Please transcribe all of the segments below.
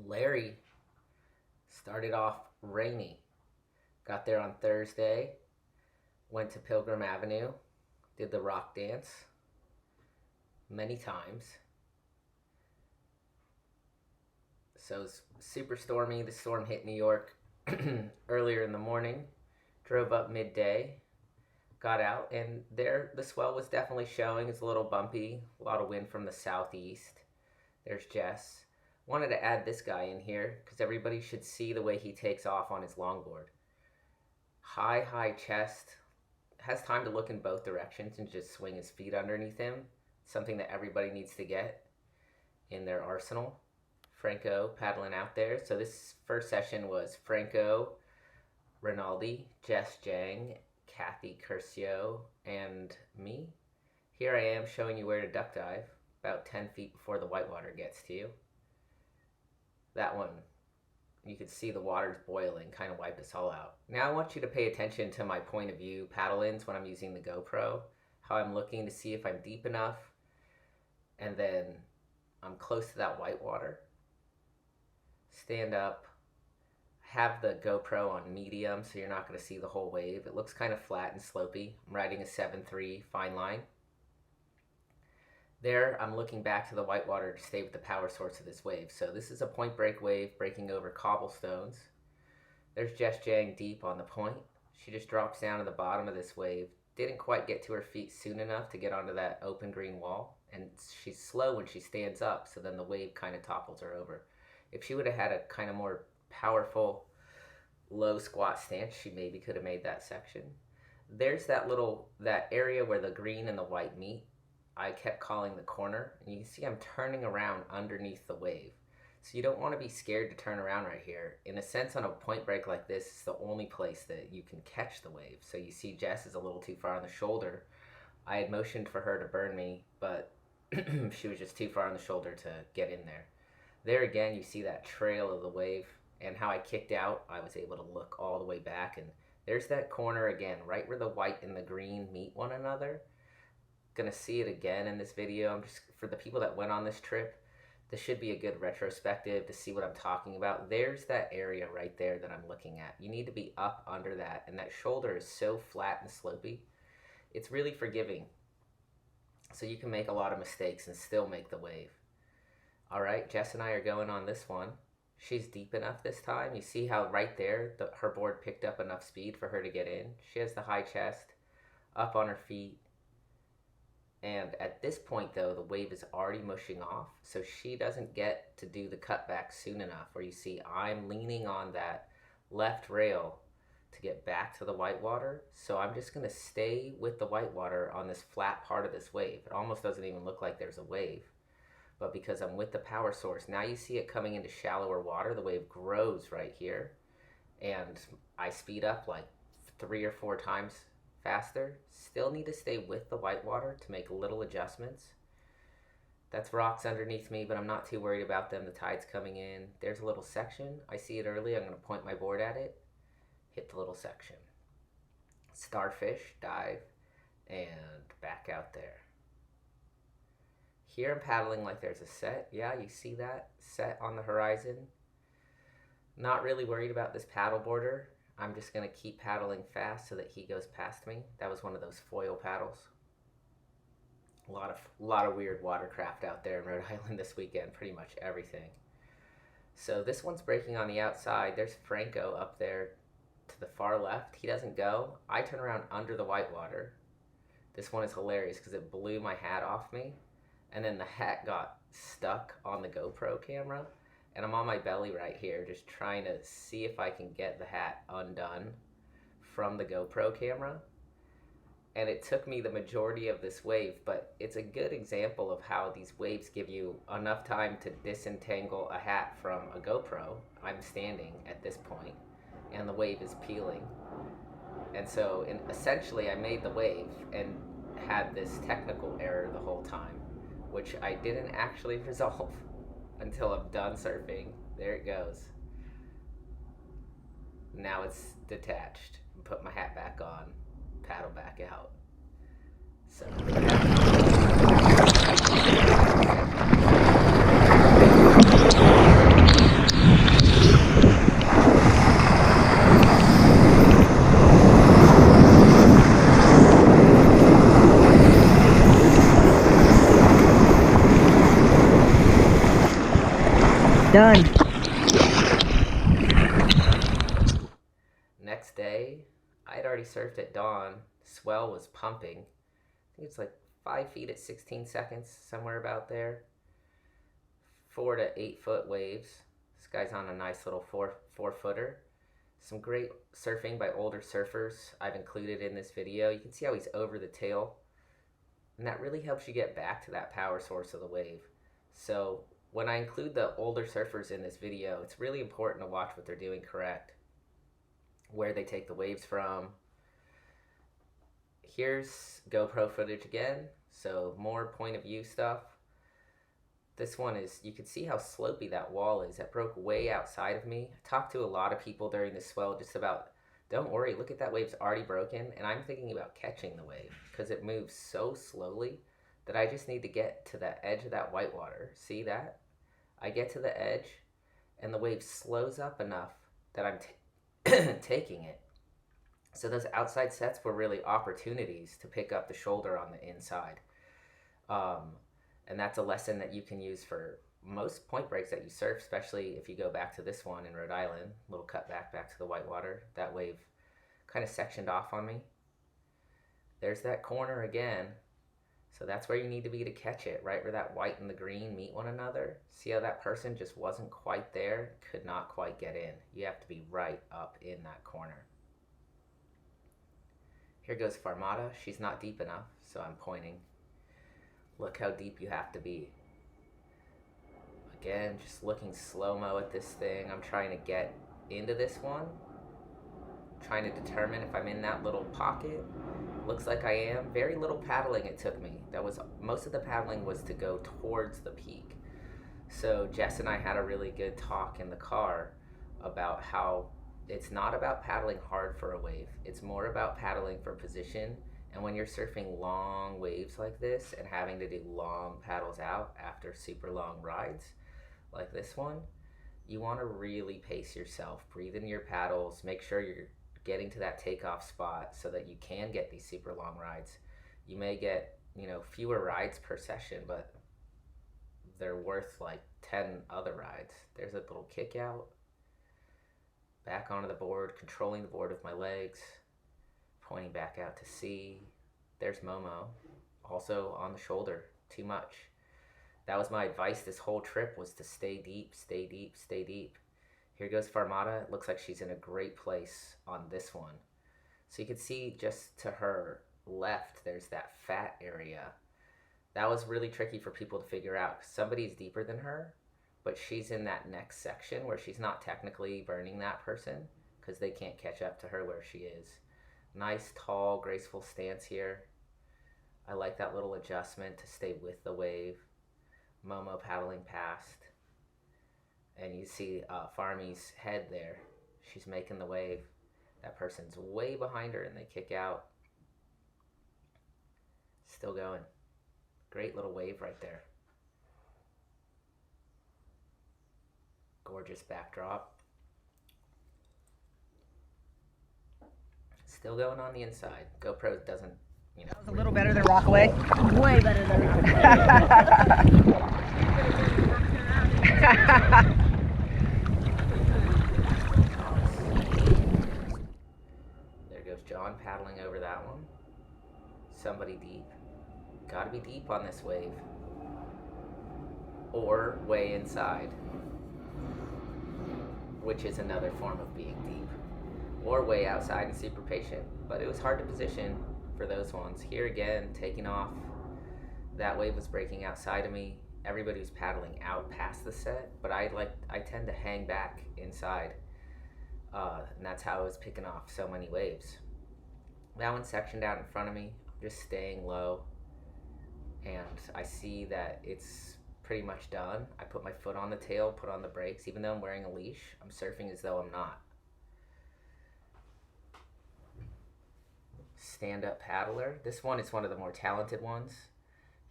Larry started off rainy. Got there on Thursday, went to Pilgrim Avenue, did the rock dance many times. So it was super stormy. The storm hit New York earlier in the morning. Drove up midday, got out, and there the swell was definitely showing. It's a little bumpy, a lot of wind from the southeast. There's Jess. Wanted to add this guy in here because everybody should see the way he takes off on his longboard. High chest, has time to look in both directions and just swing his feet underneath him. Something that everybody needs to get in their arsenal. Franco paddling out there. So this first session was Franco, Rinaldi, Jess Jang, Kathy Curcio, and me. Here I am showing you where to duck dive, about 10 feet before the whitewater gets to you. That one, you can see the water's boiling, kind of wiped us all out. Now I want you to pay attention to my point of view paddle-ins when I'm using the GoPro, how I'm looking to see if I'm deep enough, and then I'm close to that whitewater. Stand up, have the GoPro on medium so you're not going to see the whole wave. It looks kind of flat and slopey. I'm riding a 7.3 fine line. There, I'm looking back to the whitewater to stay with the power source of this wave. So this is a point break wave breaking over cobblestones. There's Jess Jang deep on the point. She just drops down to the bottom of this wave. Didn't quite get to her feet soon enough to get onto that open green wall. And she's slow when she stands up, so then the wave kind of topples her over. If she would have had a kind of more powerful low squat stance, she maybe could have made that section. There's that area where the green and the white meet. I kept calling the corner, and you can see I'm turning around underneath the wave. So you don't want to be scared to turn around right here. In a sense, on a point break like this, it's the only place that you can catch the wave. So you see Jess is a little too far on the shoulder. I had motioned for her to burn me, but she was just too far on the shoulder to get in there. There again, you see that trail of the wave, and how I kicked out, I was able to look all the way back, and there's that corner again, right where the white and the green meet one another. Gonna see it again in this video. I'm just, for the people that went on this trip, this should be a good retrospective to see what I'm talking about. There's that area right there that I'm looking at. You need to be up under that, and that shoulder is so flat and slopey. It's really forgiving, so you can make a lot of mistakes and still make the wave. All right, Jess and I are going on this one. She's deep enough this time. You see how right there her board picked up enough speed for her to get in. She has the high chest, up on her feet. And at this point, though, the wave is already mushing off, so she doesn't get to do the cutback soon enough, where you see I'm leaning on that left rail to get back to the whitewater. So I'm just going to stay with the whitewater on this flat part of this wave. It almost doesn't even look like there's a wave. But because I'm with the power source, now you see it coming into shallower water. The wave grows right here, and I speed up like 3 or 4 times faster. Still need to stay with the whitewater to make little adjustments. That's rocks underneath me, but I'm not too worried about them. The tide's coming in. There's a little section. I see it early. I'm going to point my board at it. Hit the little section. Starfish, dive, and back out there. Here I'm paddling like there's a set. Yeah, you see that set on the horizon. Not really worried about this paddle border. I'm just going to keep paddling fast so that he goes past me. That was one of those foil paddles. A lot of weird watercraft out there in Rhode Island this weekend, pretty much everything. So this one's breaking on the outside. There's Franco up there to the far left. He doesn't go. I turn around under the whitewater. This one is hilarious because it blew my hat off me. And then the hat got stuck on the GoPro camera. And I'm on my belly right here just trying to see if I can get the hat undone from the GoPro camera. And it took me the majority of this wave, but it's a good example of how these waves give you enough time to disentangle a hat from a GoPro. I'm standing at this point, and the wave is peeling. And so essentially I made the wave and had this technical error the whole time, which I didn't actually resolve until I'm done surfing. There it goes. Now it's detached. Put my hat back on, paddle back out. So Done. Next day, I had already surfed at dawn. Swell was pumping. I think it's like 5 feet at 16 seconds, somewhere about there. 4 to 8 foot waves. This guy's on a nice little four footer. Some great surfing by older surfers I've included in this video. You can see how he's over the tail. And that really helps you get back to that power source of the wave. So when I include the older surfers in this video, it's really important to watch what they're doing correct. Where they take the waves from. Here's GoPro footage again, so more point of view stuff. This one is, you can see how slopey that wall is. That broke way outside of me. I talked to a lot of people during the swell just about, don't worry, look at that wave's already broken, and I'm thinking about catching the wave because it moves so slowly that I just need to get to the edge of that whitewater. See that? I get to the edge and the wave slows up enough that I'm taking it. So those outside sets were really opportunities to pick up the shoulder on the inside. And that's a lesson that you can use for most point breaks that you surf, especially if you go back to this one in Rhode Island, little cut back to the whitewater. That wave kind of sectioned off on me. There's that corner again. So that's where you need to be to catch it, right where that white and the green meet one another. See how that person just wasn't quite there, could not quite get in. You have to be right up in that corner. Here goes Farmata. She's not deep enough, so I'm pointing. Look how deep you have to be. Again, just looking slow-mo at this thing. I'm trying to get into this one. Trying to determine if I'm in that little pocket. Looks like I am. Very little paddling it took me. Most of the paddling was to go towards the peak. So Jess and I had a really good talk in the car about how it's not about paddling hard for a wave. It's more about paddling for position. And when you're surfing long waves like this and having to do long paddles out after super long rides like this one, you want to really pace yourself. Breathe in your paddles. Make sure you're getting to that takeoff spot so that you can get these super long rides. You may get, fewer rides per session, but they're worth like 10 other rides. There's a little kick out. Back onto the board, controlling the board with my legs, pointing back out to sea. There's Momo, also on the shoulder, too much. That was my advice this whole trip, was to stay deep, stay deep, stay deep. Here goes Farmata. It looks like she's in a great place on this one. So you can see just to her left, there's that fat area. That was really tricky for people to figure out. Somebody's deeper than her, but she's in that next section where she's not technically burning that person because they can't catch up to her where she is. Nice, tall, graceful stance here. I like that little adjustment to stay with the wave. Momo paddling past. And you see Farmy's head there. She's making the wave. That person's way behind her and they kick out. Still going. Great little wave right there. Gorgeous backdrop. Still going on the inside. GoPro doesn't, That was a little better than Rockaway. Way better than Rockaway. There goes John paddling over that one. Somebody deep. Gotta be deep on this wave. Or way inside, which is another form of being deep. Or way outside and super patient. But it was hard to position for those ones. Here again, taking off. That wave was breaking outside of me. Everybody was paddling out past the set, but I tend to hang back inside. And that's how I was picking off so many waves. That one's sectioned out in front of me. I'm just staying low. And I see that it's pretty much done. I put my foot on the tail, put on the brakes. Even though I'm wearing a leash, I'm surfing as though I'm not. Stand-up paddler. This one is one of the more talented ones.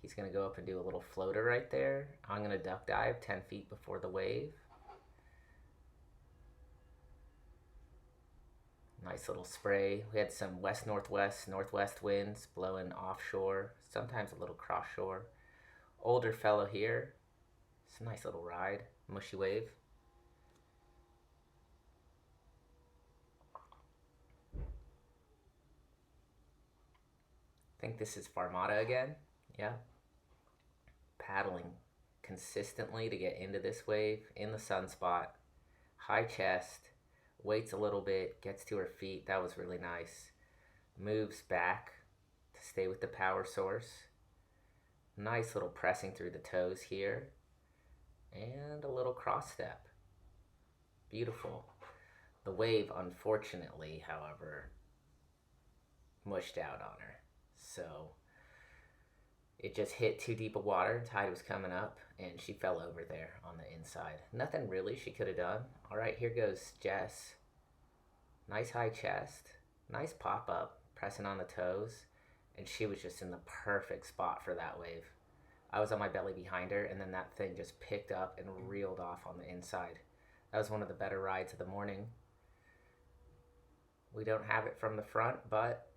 He's going to go up and do a little floater right there. I'm going to duck dive 10 feet before the wave. Nice little spray. We had some west-northwest, northwest winds blowing offshore, sometimes a little cross-shore. Older fellow here. It's a nice little ride. mushy wave. I think this is Farmata again. Yeah. Paddling consistently to get into this wave in the sunspot. High chest, waits a little bit, gets to her feet. That was really nice. Moves back to stay with the power source. Nice little pressing through the toes here. And a little cross step. Beautiful. The wave, unfortunately, however, mushed out on her. So it just hit too deep of water. Tide was coming up, and she fell over there on the inside. Nothing really she could have done. All right, here goes Jess. Nice high chest. Nice pop up, pressing on the toes. And she was just in the perfect spot for that wave. I was on my belly behind her, and then that thing just picked up and reeled off on the inside. That was one of the better rides of the morning. We don't have it from the front, but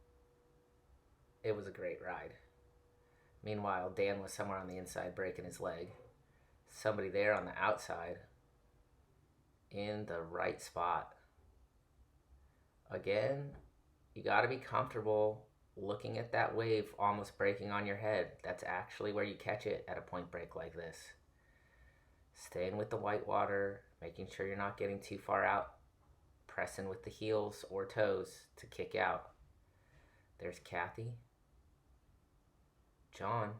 it was a great ride. Meanwhile, Dan was somewhere on the inside breaking his leg. Somebody there on the outside in the right spot. Again, you got to be comfortable looking at that wave almost breaking on your head. That's actually where you catch it at a point break like this. Staying with the white water, making sure you're not getting too far out, pressing with the heels or toes to kick out. There's Kathy. John.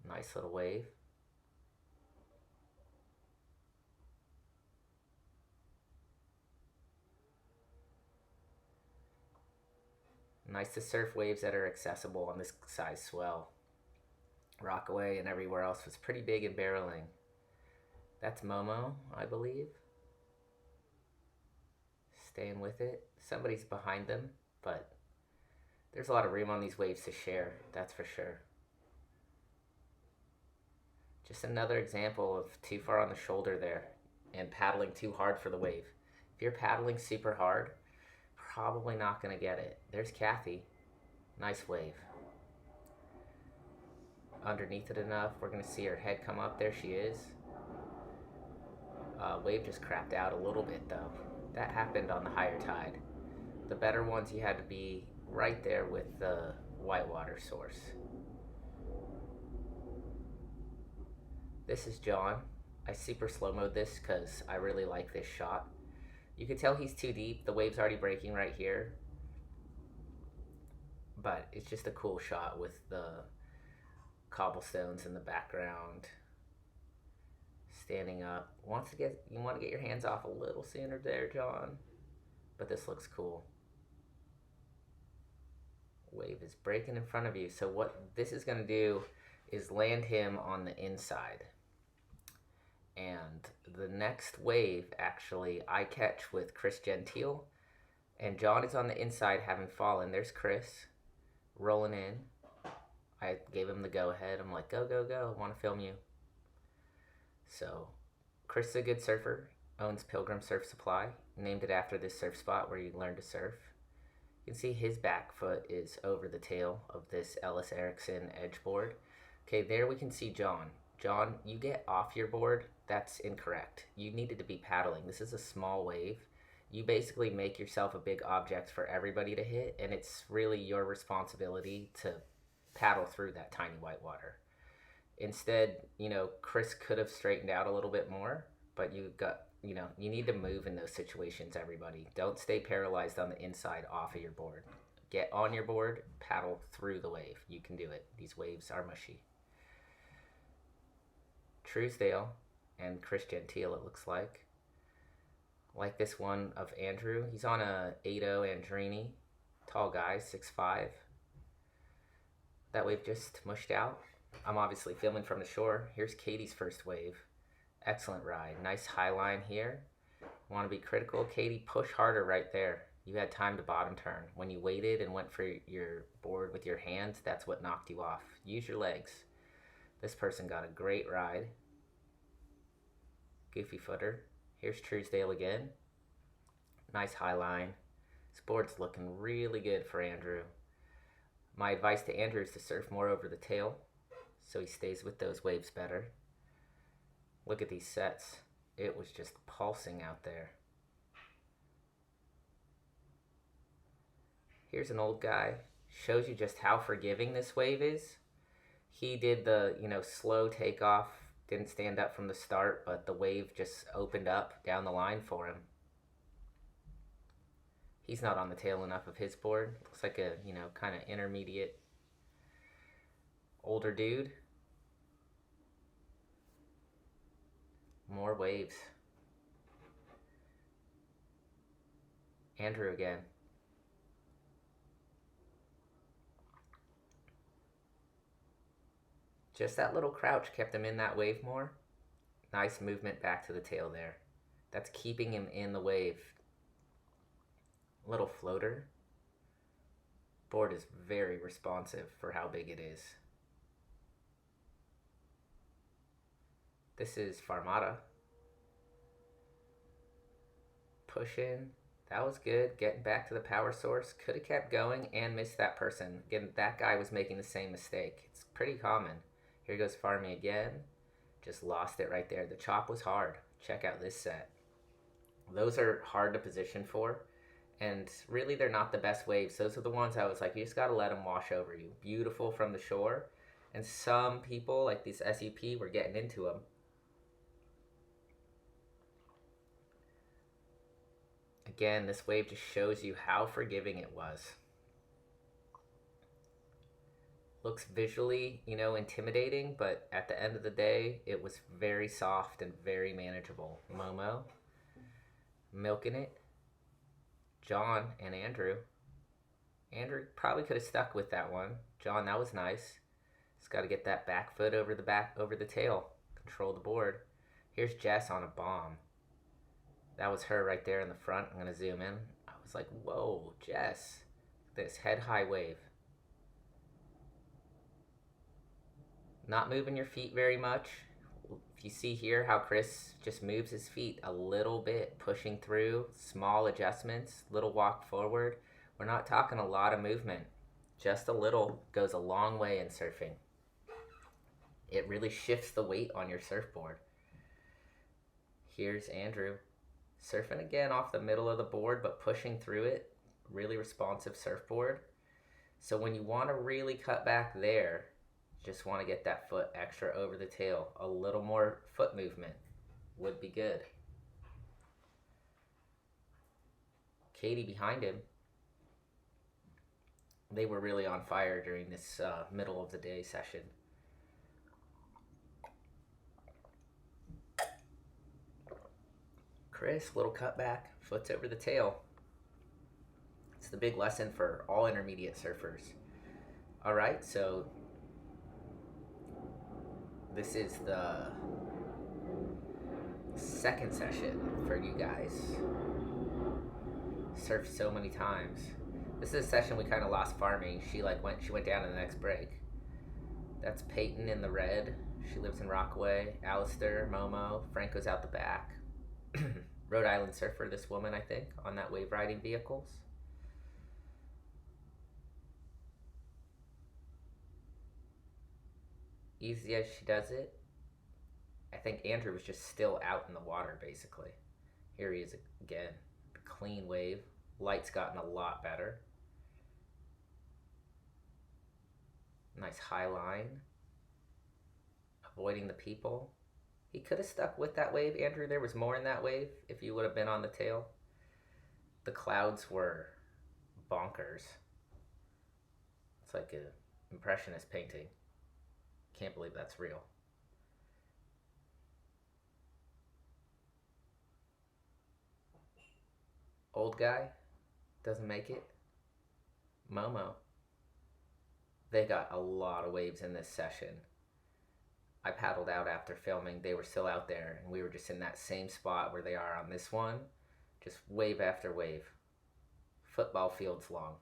Nice little wave. Nice to surf waves that are accessible on this size swell. Rockaway and everywhere else was pretty big and barreling. That's Momo, I believe. Staying with it. Somebody's behind them, but there's a lot of room on these waves to share, that's for sure. Just another example of too far on the shoulder there and paddling too hard for the wave. If you're paddling super hard, probably not going to get it. There's Kathy. Nice wave. Underneath it enough, we're going to see her head come up. There she is. Wave just crapped out a little bit though. That happened on the higher tide. The better ones, you had to be right there with the whitewater source. This is John. I super slow-mode this because I really like this shot. You can tell he's too deep. The wave's already breaking right here. But it's just a cool shot with the cobblestones in the background. Standing up. You want to get your hands off a little sooner there, John. But this looks cool. Wave is breaking in front of you. So what this is going to do is land him on the inside. And the next wave, actually, I catch with Chris Gentile. And John is on the inside having fallen. There's Chris rolling in. I gave him the go-ahead. I'm like, go, go, go. I want to film you. So, Chris is a good surfer. Owns Pilgrim Surf Supply. Named it after this surf spot where you learn to surf. You can see his back foot is over the tail of this Ellis Erickson edge board. Okay, there we can see John. John, you get off your board. That's incorrect. You needed to be paddling. This is a small wave. You basically make yourself a big object for everybody to hit, and it's really your responsibility to paddle through that tiny white water. Instead, Chris could have straightened out a little bit more, but you need to move in those situations, everybody. Don't stay paralyzed on the inside off of your board. Get on your board, paddle through the wave. You can do it. These waves are mushy. Truesdale and Chris Gentile, it looks like. Like this one of Andrew. He's on a 8.0 Andrini. Tall guy, 6'5". That wave just mushed out. I'm obviously filming from the shore. Here's Katie's first wave. Excellent ride. Nice high line here. Want to be critical. Katie, push harder right there. You had time to bottom turn. When you waited and went for your board with your hands, that's what knocked you off. Use your legs. This person got a great ride. Goofy footer. Here's Truesdale again. Nice high line. This board's looking really good for Andrew. My advice to Andrew is to surf more over the tail. so he stays with those waves better. Look at these sets. It was just pulsing out there. Here's an old guy. Shows you just how forgiving this wave is. He did the, slow takeoff, didn't stand up from the start, but the wave just opened up down the line for him. He's not on the tail enough of his board. Looks like a, kind of intermediate older dude. More waves. Andrew again. Just that little crouch kept him in that wave more. Nice movement back to the tail there. That's keeping him in the wave. Little floater. Board is very responsive for how big it is. This is Farmata. Push in. That was good. Getting back to the power source. Could have kept going and missed that person. Again, that guy was making the same mistake. It's pretty common. Here goes Farmy again. Just lost it right there. The chop was hard. Check out this set. Those are hard to position for. And really, they're not the best waves. Those are the ones I was like, you just got to let them wash over you. Beautiful from the shore. And some people, like these SUP, were getting into them. Again, this wave just shows you how forgiving it was. Looks visually, intimidating, but at the end of the day, it was very soft and very manageable. Momo, milking it. John and Andrew. Andrew probably could have stuck with that one. John, that was nice. Just got to get that back foot over the tail. Control the board. Here's Jess on a bomb. That was her right there in the front. I'm going to zoom in. I was like, whoa, Jess. This head high wave. Not moving your feet very much. If you see here how Chris just moves his feet a little bit, pushing through, small adjustments, little walk forward. We're not talking a lot of movement. Just a little goes a long way in surfing. It really shifts the weight on your surfboard. Here's Andrew. Surfing again off the middle of the board, but pushing through it. Really responsive surfboard. So when you want to really cut back there, just want to get that foot extra over the tail. A little more foot movement would be good. Katie behind him. They were really on fire during this middle of the day session. Chris, little cutback, foot's over the tail. It's the big lesson for all intermediate surfers. All right, so this is the second session for you guys. Surfed so many times. This is a session we kind of lost farming. She went down in the next break. That's Peyton in the red. She lives in Rockaway. Alistair, Momo, Franco's out the back. Rhode Island surfer, this woman, I think, on that wave riding vehicles. Easy as she does it. I think Andrew was just still out in the water, basically. Here he is again. Clean wave. Light's gotten a lot better. Nice high line. Avoiding the people. He could have stuck with that wave, Andrew. There was more in that wave if you would have been on the tail. The clouds were bonkers. It's like an impressionist painting. Can't believe that's real. Old guy doesn't make it. Momo. They got a lot of waves in this session. I paddled out after filming. They were still out there, and we were just in that same spot where they are on this one. Just wave after wave. Football fields long.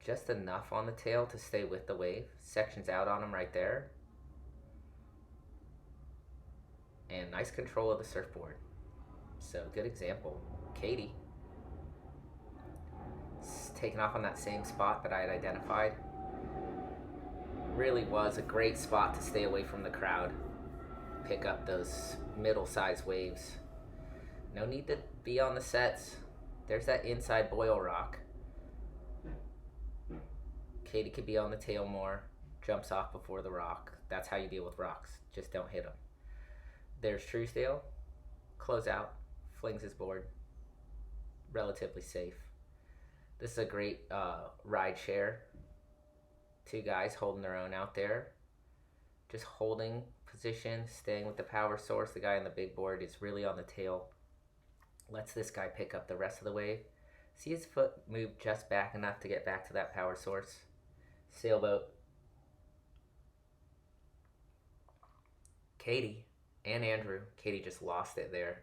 Just enough on the tail to stay with the wave. Sections out on them right there. And nice control of the surfboard. So, good example. Katie. Taking off on that same spot that I had identified. Really was a great spot to stay away from the crowd. Pick up those middle-sized waves. No need to be on the sets. There's that inside boil rock. Katie could be on the tail more. Jumps off before the rock. That's how you deal with rocks. Just don't hit them. There's Truesdale. Close out. Flings his board. Relatively safe. This is a great ride share. Two guys holding their own out there. Just holding position, staying with the power source. The guy on the big board is really on the tail. Lets this guy pick up the rest of the wave. See his foot move just back enough to get back to that power source. Sailboat. Katie and Andrew. Katie just lost it there.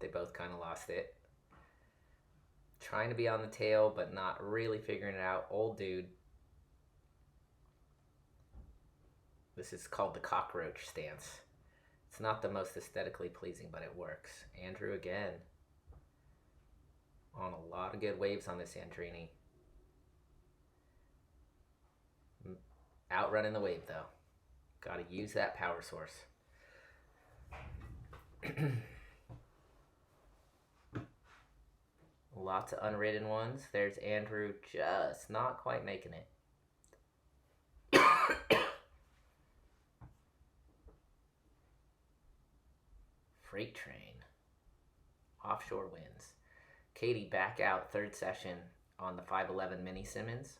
They both kind of lost it. Trying to be on the tail, but not really figuring it out. Old dude. This is called the cockroach stance. It's not the most aesthetically pleasing, but it works. Andrew again. On a lot of good waves on this Andrini. Outrunning the wave though. Gotta use that power source. Lots of unridden ones. There's Andrew just not quite making it. Freight train. Offshore winds. Katie back out third session on the 511 Mini Simmons.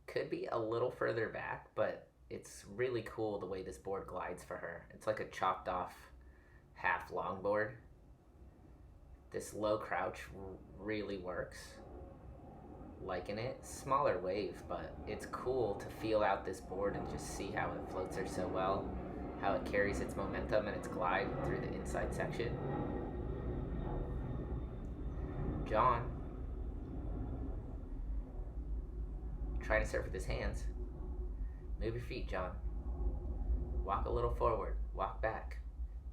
Could be a little further back, but it's really cool the way this board glides for her. It's like a chopped off half longboard. This low crouch really works. Liking it. Smaller wave, but it's cool to feel out this board and just see how it floats her so well. How it carries its momentum and its glide through the inside section. John. Trying to surf with his hands. Move your feet, John. Walk a little forward. Walk back.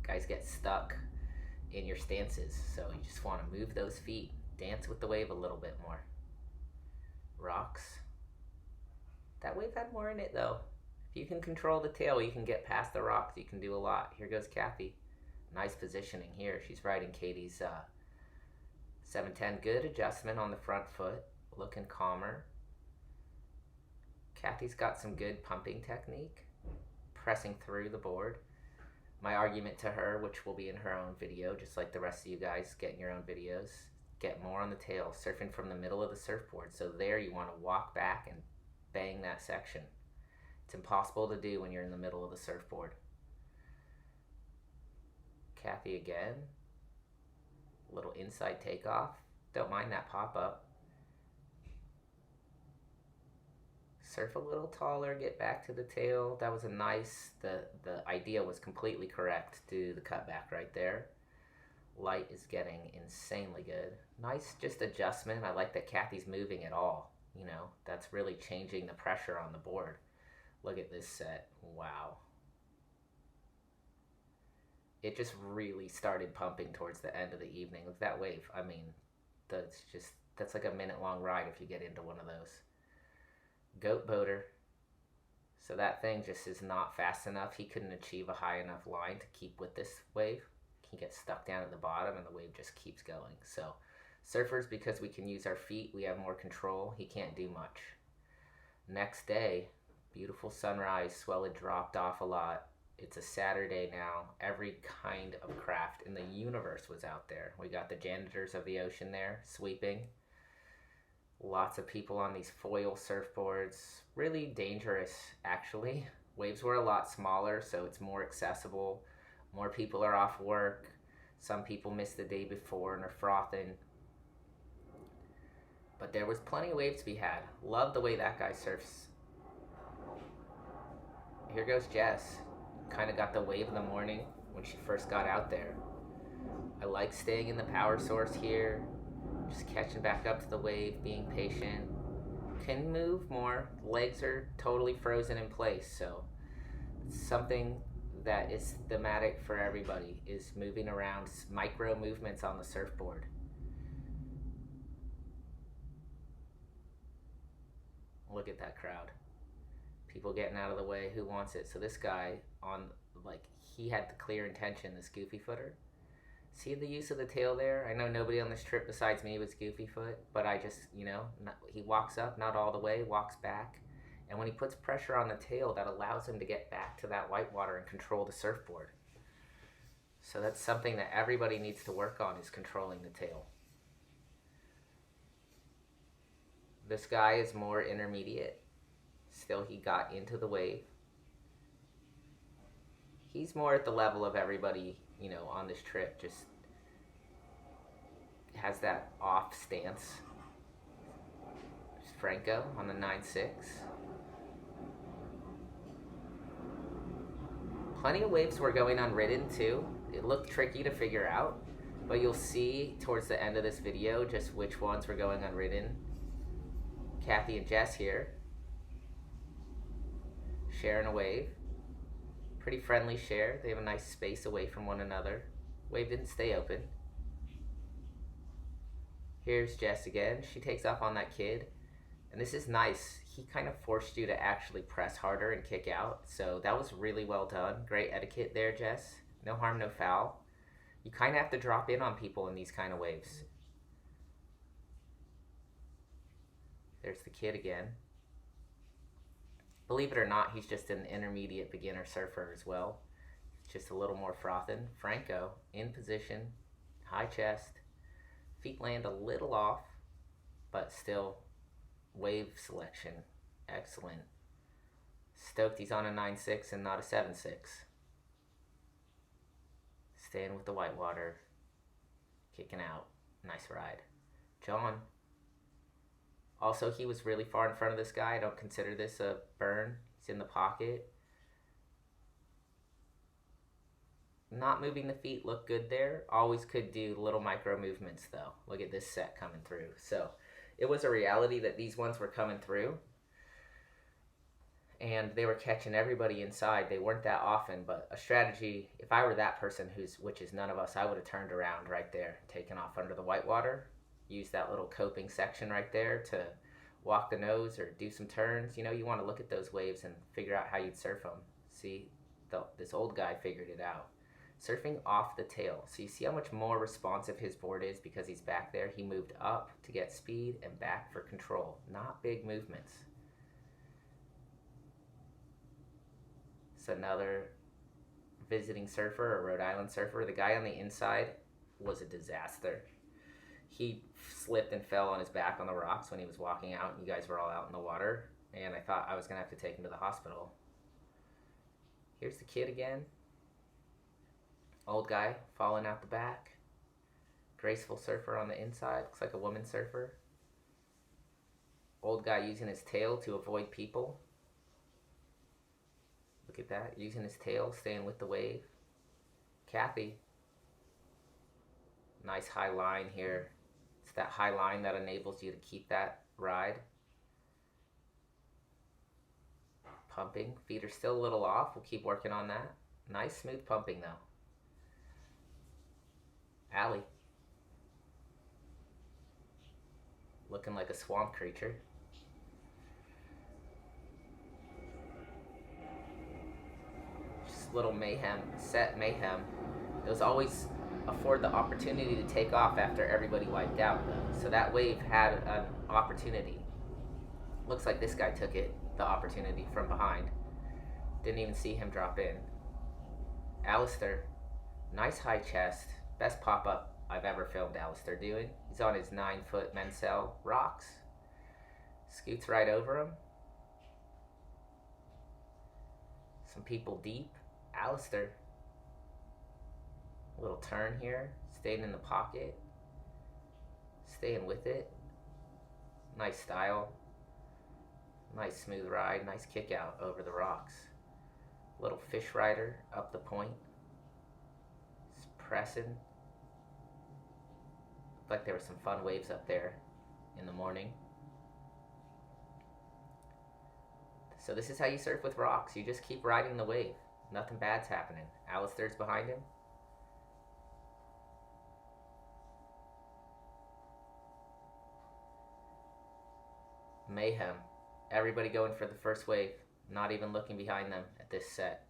Guys get stuck in your stances, so you just want to move those feet. Dance with the wave a little bit more. Rocks. That wave had more in it, though. If you can control the tail, you can get past the rocks. You can do a lot. Here goes Kathy. Nice positioning here. She's riding Katie's 710. Good adjustment on the front foot. Looking calmer. Kathy's got some good pumping technique. Pressing through the board. My argument to her, which will be in her own video, just like the rest of you guys get in your own videos, get more on the tail, surfing from the middle of the surfboard. So there you want to walk back and bang that section. It's impossible to do when you're in the middle of the surfboard. Kathy again. Little inside takeoff. Don't mind that pop-up. Surf a little taller, get back to the tail. That was a nice, the idea was completely correct. Do the cutback right there. Light is getting insanely good. Nice just adjustment. I like that Kathy's moving at all. You know, that's really changing the pressure on the board. Look at this set. Wow. It just really started pumping towards the end of the evening. Look at that wave. I mean, that's like a minute-long ride if you get into one of those. Goat boater. So that thing just is not fast enough. He couldn't achieve a high enough line to keep with this wave. He gets stuck down at the bottom and the wave just keeps going. So surfers, because we can use our feet, we have more control. He can't do much. Next day, beautiful sunrise. Swell had dropped off a lot. It's a Saturday now. Every kind of craft in the universe was out there. We got the janitors of the ocean there sweeping. Lots of people on these foil surfboards. Really dangerous, actually. Waves were a lot smaller, so it's more accessible. More people are off work. Some people missed the day before and are frothing. But there was plenty of waves to be had. Love the way that guy surfs. Here goes Jess. Kind of got the wave in the morning when she first got out there. I like staying in the power source here. Just catching back up to the wave, being patient. Can move more. Legs are totally frozen in place, so something that is thematic for everybody is moving around, micro movements on the surfboard. Look at that crowd. People getting out of the way. Who wants it? So this guy he had the clear intention, this goofy footer. See the use of the tail there? I know nobody on this trip besides me was goofy foot, but I just, he walks up, not all the way, walks back. And when he puts pressure on the tail, that allows him to get back to that whitewater and control the surfboard. So that's something that everybody needs to work on, is controlling the tail. This guy is more intermediate. Still, he got into the wave. He's more at the level of everybody, on this trip. Just has that off stance. There's Franco on the 9.6. Plenty of waves were going unridden too. It looked tricky to figure out, but you'll see towards the end of this video just which ones were going unridden. Kathy and Jess here, sharing a wave. Pretty friendly share. They have a nice space away from one another. Wave didn't stay open. Here's Jess again. She takes off on that kid. And this is nice. He kind of forced you to actually press harder and kick out. So that was really well done. Great etiquette there, Jess. No harm, no foul. You kind of have to drop in on people in these kind of waves. There's the kid again. Believe it or not, he's just an intermediate beginner surfer as well. Just a little more frothing. Franco, in position, high chest. Feet land a little off, but still wave selection. Excellent. Stoked he's on a 9.6 and not a 7.6. Staying with the whitewater. Kicking out. Nice ride. John. Also, he was really far in front of this guy. I don't consider this a burn. He's in the pocket. Not moving the feet looked good there. Always could do little micro movements though. Look at this set coming through. So it was a reality that these ones were coming through. And they were catching everybody inside. They weren't that often, but a strategy, if I were that person, which is none of us, I would have turned around right there, taken off under the whitewater. Use that little coping section right there to walk the nose or do some turns. You want to look at those waves and figure out how you'd surf them. See, this old guy figured it out. Surfing off the tail. So you see how much more responsive his board is because he's back there. He moved up to get speed and back for control. Not big movements. So another visiting surfer, a Rhode Island surfer. The guy on the inside was a disaster. He slipped and fell on his back on the rocks when he was walking out, and you guys were all out in the water, and I thought I was going to have to take him to the hospital. Here's the kid again. Old guy falling out the back. Graceful surfer on the inside. Looks like a woman surfer. Old guy using his tail to avoid people. Look at that. Using his tail, staying with the wave. Kathy. Nice high line here. It's that high line that enables you to keep that ride. Pumping. Feet are still a little off. We'll keep working on that. Nice smooth pumping though. Allie. Looking like a swamp creature. Just a little mayhem. Set mayhem. Those always afford the opportunity to take off after everybody wiped out though. So that wave had an opportunity. Looks like this guy took it, the opportunity, from behind. Didn't even see him drop in. Alistair, nice high chest. Best pop-up I've ever filmed Alistair doing. He's on his 9-foot Mansell rocks. Scoots right over him. Some people deep. Alistair. A little turn here. Staying in the pocket. Staying with it. Nice style. Nice smooth ride. Nice kick out over the rocks. Little fish rider up the point. Just pressing. Looked like there were some fun waves up there in the morning. So this is how you surf with rocks. You just keep riding the wave. Nothing bad's happening. Alistair's behind him. Mayhem. everybody going for the first wave, not even looking behind them at this set.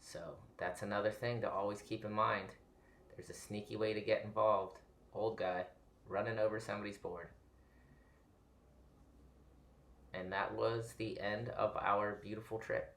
So that's another thing to always keep in mind. There's a sneaky way to get involved. Old guy running over somebody's board. And that was the end of our beautiful trip.